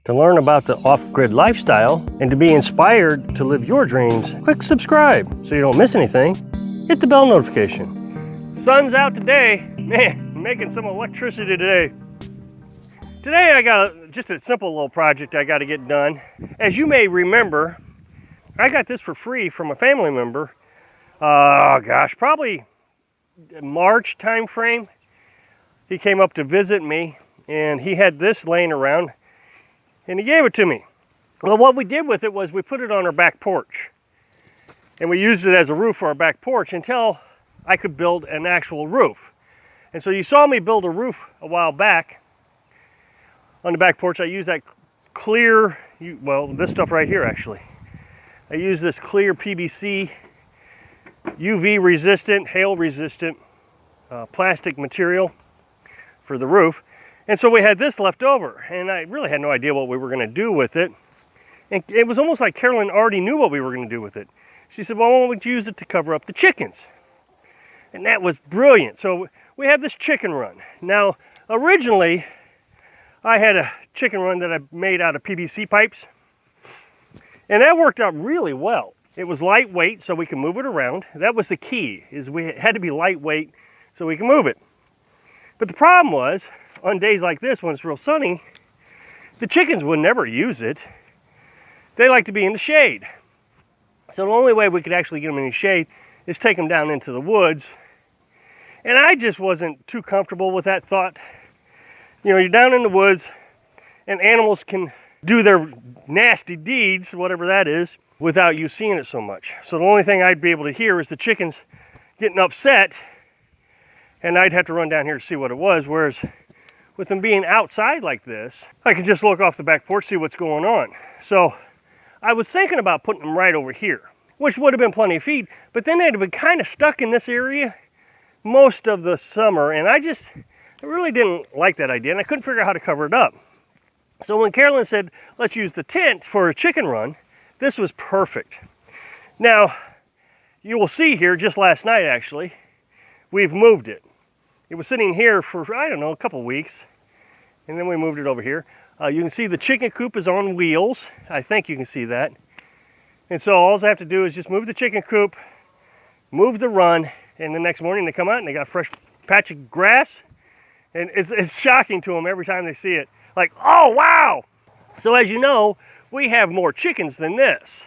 To learn about the off-grid lifestyle and to be inspired to live your dreams, click subscribe so you don't miss anything. Hit the bell notification. Sun's out today. Man, I'm making some electricity today. Today I got just a simple little project I got to get done. As you may remember, I got this for free from a family member. Probably March time frame. He came up to visit me and he had this laying around and he gave it to me. Well, what we did with it was we put it on our back porch and we used it as a roof for our back porch until I could build an actual roof. And so you saw me build a roof a while back on the back porch. I used that clear, this stuff right here actually. I used this clear PVC, UV resistant, hail resistant plastic material for the roof. And so we had this left over and I really had no idea what we were going to do with it. And it was almost like Carolyn already knew what we were going to do with it. She said, well, why don't we use it to cover up the chickens? And that was brilliant. So we have this chicken run. Now, originally, I had a chicken run that I made out of PVC pipes. And that worked out really well. It was lightweight so we can move it around. That was the key, is we had to be lightweight so we can move it. But the problem was, on days like this when it's real sunny, the chickens would never use it. They like to be in the shade. So the only way we could actually get them in the shade is take them down into the woods. And I just wasn't too comfortable with that thought. You know, you're down in the woods and animals can do their nasty deeds, whatever that is, without you seeing it so much. So the only thing I'd be able to hear is the chickens getting upset and I'd have to run down here to see what it was. Whereas with them being outside like this, I can just look off the back porch, see what's going on. So I was thinking about putting them right over here, which would have been plenty of feed, but then they'd have been kind of stuck in this area most of the summer, and I really didn't like that idea, and I couldn't figure out how to cover it up. So when Carolyn said, let's use the tent for a chicken run, this was perfect. Now, you will see here, just last night actually, we've moved it. It was sitting here for, I don't know, a couple weeks, and then we moved it over here. You can see the chicken coop is on wheels. I think you can see that. And so all I have to do is just move the chicken coop, move the run, and the next morning they come out and they got a fresh patch of grass. And it's shocking to them every time they see it. Like, oh, wow! So as you know, we have more chickens than this.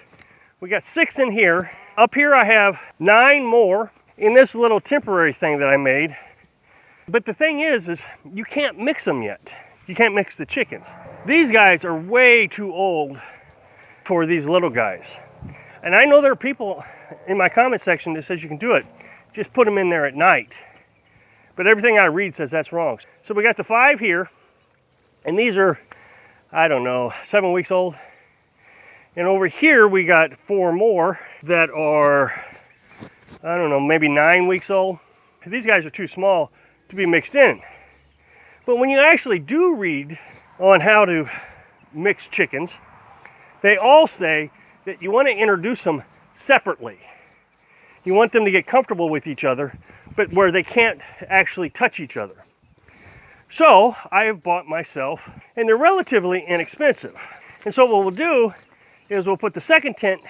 We got 6 in here. Up here I have 9 more in this little temporary thing that I made. But the thing is you can't mix them yet. You can't mix the chickens. These guys are way too old for these little guys. And I know there are people in my comment section that says you can do it. Just put them in there at night. But everything I read says that's wrong. So we got the 5 here, and these are, I don't know, 7 weeks old. And over here we got 4 more that are, I don't know, maybe 9 weeks old. These guys are too small to be mixed in. But when you actually do read on how to mix chickens, they all say that you want to introduce them separately. You want them to get comfortable with each other, but where they can't actually touch each other. So I have bought myself, and they're relatively inexpensive. And so what we'll do is we'll put the second tent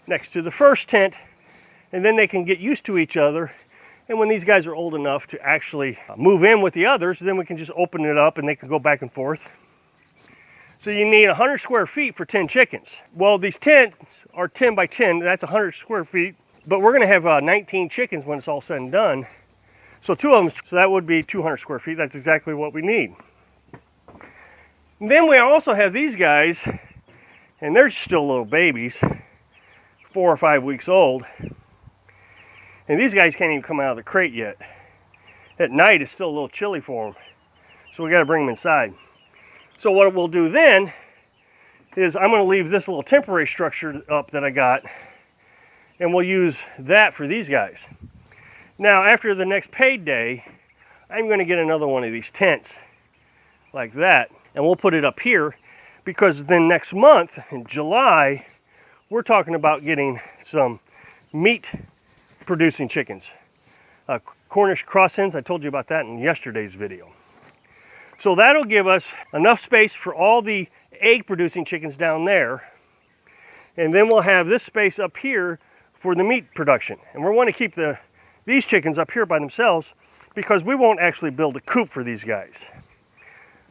next to the first tent, and then they can get used to each other. And when these guys are old enough to actually move in with the others, then we can just open it up and they can go back and forth. So you need 100 square feet for 10 chickens. Well, these tents are 10 by 10, that's 100 square feet. But we're gonna have 19 chickens when it's all said and done. So 2 of them, so that would be 200 square feet. That's exactly what we need. And then we also have these guys, and they're still little babies, 4 or 5 weeks old. And these guys can't even come out of the crate yet. At night, it's still a little chilly for them. So we gotta bring them inside. So what we'll do then is I'm gonna leave this little temporary structure up that I got, and we'll use that for these guys. Now, after the next paid day, I'm gonna get another one of these tents like that, and we'll put it up here, because then next month, in July, we're talking about getting some meat producing chickens. Cornish cross-hens, I told you about that in yesterday's video. So that'll give us enough space for all the egg producing chickens down there. And then we'll have this space up here for the meat production. And we want to keep these chickens up here by themselves because we won't actually build a coop for these guys.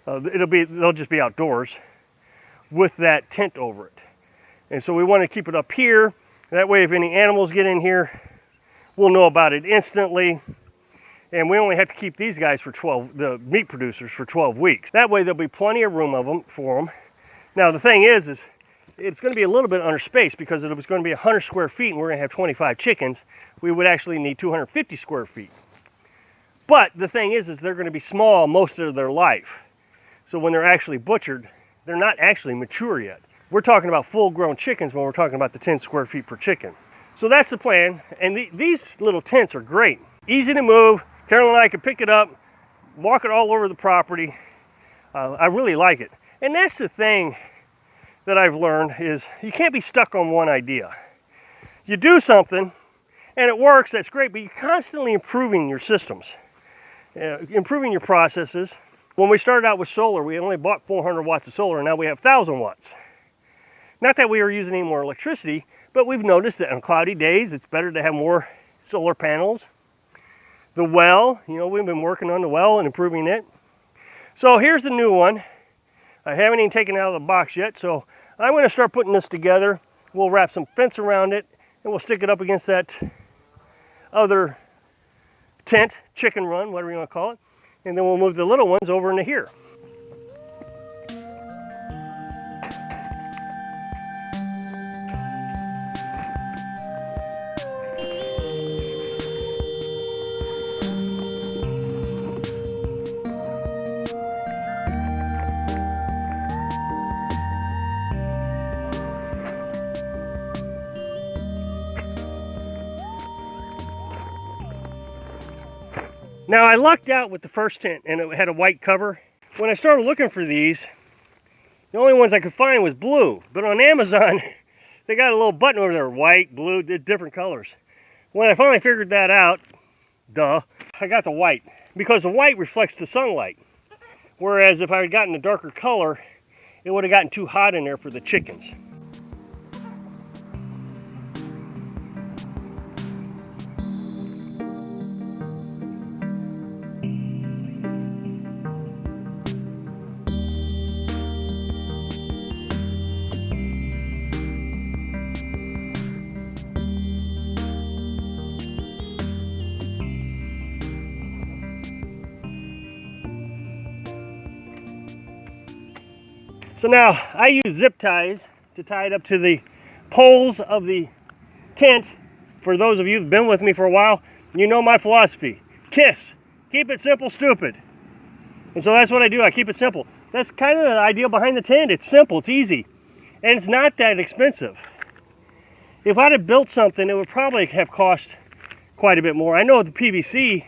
They'll just be outdoors with that tent over it. And so we want to keep it up here. That way if any animals get in here, we'll know about it instantly. And we only have to keep these guys for the meat producers for 12 weeks. That way there'll be plenty of room for them. Now the thing is it's going to be a little bit under space because if it was going to be 100 square feet and we're going to have 25 chickens, we would actually need 250 square feet. But the thing is they're going to be small most of their life. So when they're actually butchered, they're not actually mature yet. We're talking about full-grown chickens when we're talking about the 10 square feet per chicken. So that's the plan, and these little tents are great. Easy to move. Carolyn and I can pick it up, walk it all over the property. I really like it. And that's the thing that I've learned is you can't be stuck on one idea. You do something, and it works, that's great, but you're constantly improving your systems, improving your processes. When we started out with solar, we only bought 400 watts of solar, and now we have 1,000 watts. Not that we are using any more electricity, but we've noticed that on cloudy days, it's better to have more solar panels. The well, we've been working on the well and improving it. So here's the new one. I haven't even taken it out of the box yet, so I'm going to start putting this together. We'll wrap some fence around it, and we'll stick it up against that other tent, chicken run, whatever you want to call it. And then we'll move the little ones over into here. Now I lucked out with the first tent and it had a white cover. When I started looking for these, the only ones I could find was blue. But on Amazon, they got a little button over there, white, blue, different colors. When I finally figured that out, I got the white. Because the white reflects the sunlight. Whereas if I had gotten a darker color, it would have gotten too hot in there for the chickens. So now I use zip ties to tie it up to the poles of the tent. For those of you who've been with me for a while, you know my philosophy. KISS. Keep it simple, stupid. And so that's what I do. I keep it simple. That's kind of the idea behind the tent. It's simple, it's easy, and it's not that expensive. If I'd have built something, it would probably have cost quite a bit more. I know the PVC,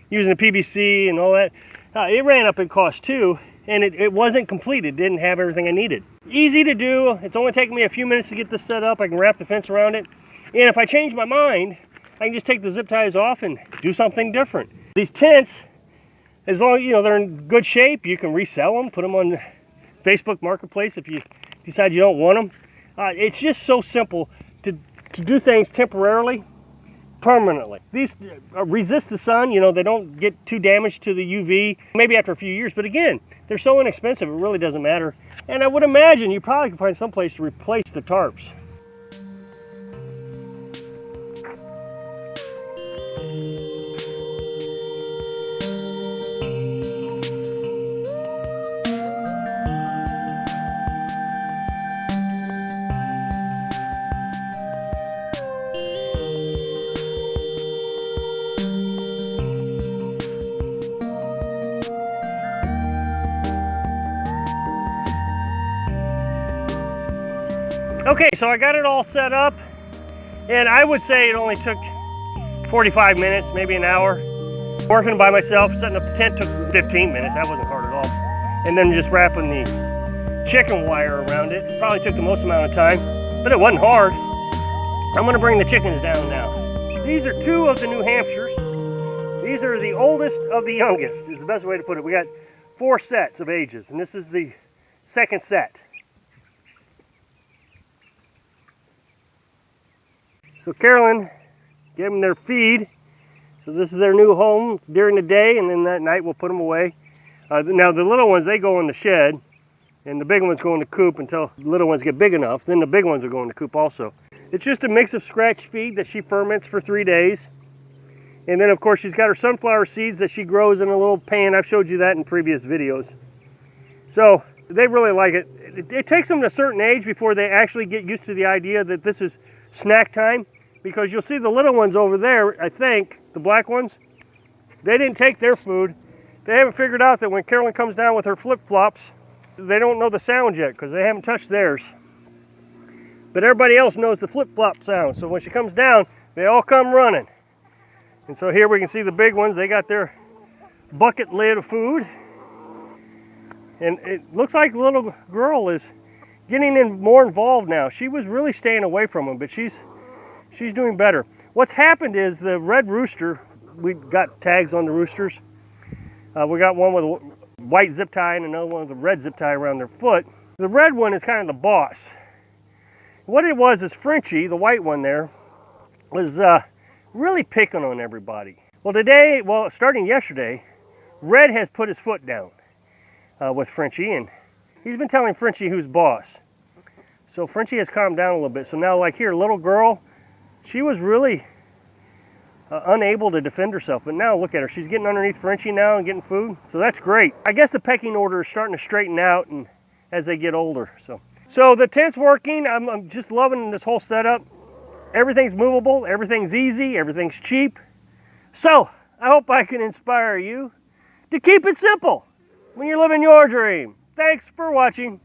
using the PVC and all that, it ran up in cost too. And it wasn't complete. It didn't have everything I needed. Easy to do. It's only taken me a few minutes to get this set up. I can wrap the fence around it. And if I change my mind, I can just take the zip ties off and do something different. These tents, as long as they're in good shape, you can resell them, put them on Facebook Marketplace if you decide you don't want them. It's just so simple to do things temporarily, permanently. These resist the sun, they don't get too damaged to the UV, maybe after a few years, but again, they're so inexpensive, it really doesn't matter. And I would imagine you probably can find some place to replace the tarps. Okay, so I got it all set up, and I would say it only took 45 minutes, maybe an hour. Working by myself, setting up the tent took 15 minutes. That wasn't hard at all. And then just wrapping the chicken wire around it probably took the most amount of time, but it wasn't hard. I'm gonna bring the chickens down now. These are two of the New Hampshires. These are the oldest of the youngest, is the best way to put it. We got 4 sets of ages, and this is the second set. So Carolyn gave them their feed. So this is their new home during the day, and then that night we'll put them away. Now the little ones, they go in the shed, and the big ones go in the coop until the little ones get big enough. Then the big ones will go in the coop also. It's just a mix of scratch feed that she ferments for 3 days. And then of course she's got her sunflower seeds that she grows in a little pan. I've showed you that in previous videos. So they really like it. It takes them to a certain age before they actually get used to the idea that this is snack time, because you'll see the little ones over there, I think, the black ones, they didn't take their food. They haven't figured out that when Carolyn comes down with her flip-flops, they don't know the sound yet because they haven't touched theirs. But everybody else knows the flip-flop sound. So when she comes down, they all come running. And so here we can see the big ones. They got their bucket lid of food. And it looks like the little girl is getting more involved now. She was really staying away from them, but she's doing better. What's happened is the red rooster, we got tags on the roosters. We got one with a white zip tie and another one with a red zip tie around their foot. The red one is kind of the boss. What it was is Frenchie, the white one there, was really picking on everybody. Well, starting yesterday, Red has put his foot down with Frenchie, and he's been telling Frenchie who's boss. So Frenchie has calmed down a little bit. So now, like here, little girl, she was really unable to defend herself, but now look at her. She's getting underneath Frenchie now and getting food, so that's great. I guess the pecking order is starting to straighten out and as they get older. So the tent's working. I'm just loving this whole setup. Everything's movable, everything's easy, everything's cheap. So I hope I can inspire you to keep it simple when you're living your dream. Thanks for watching.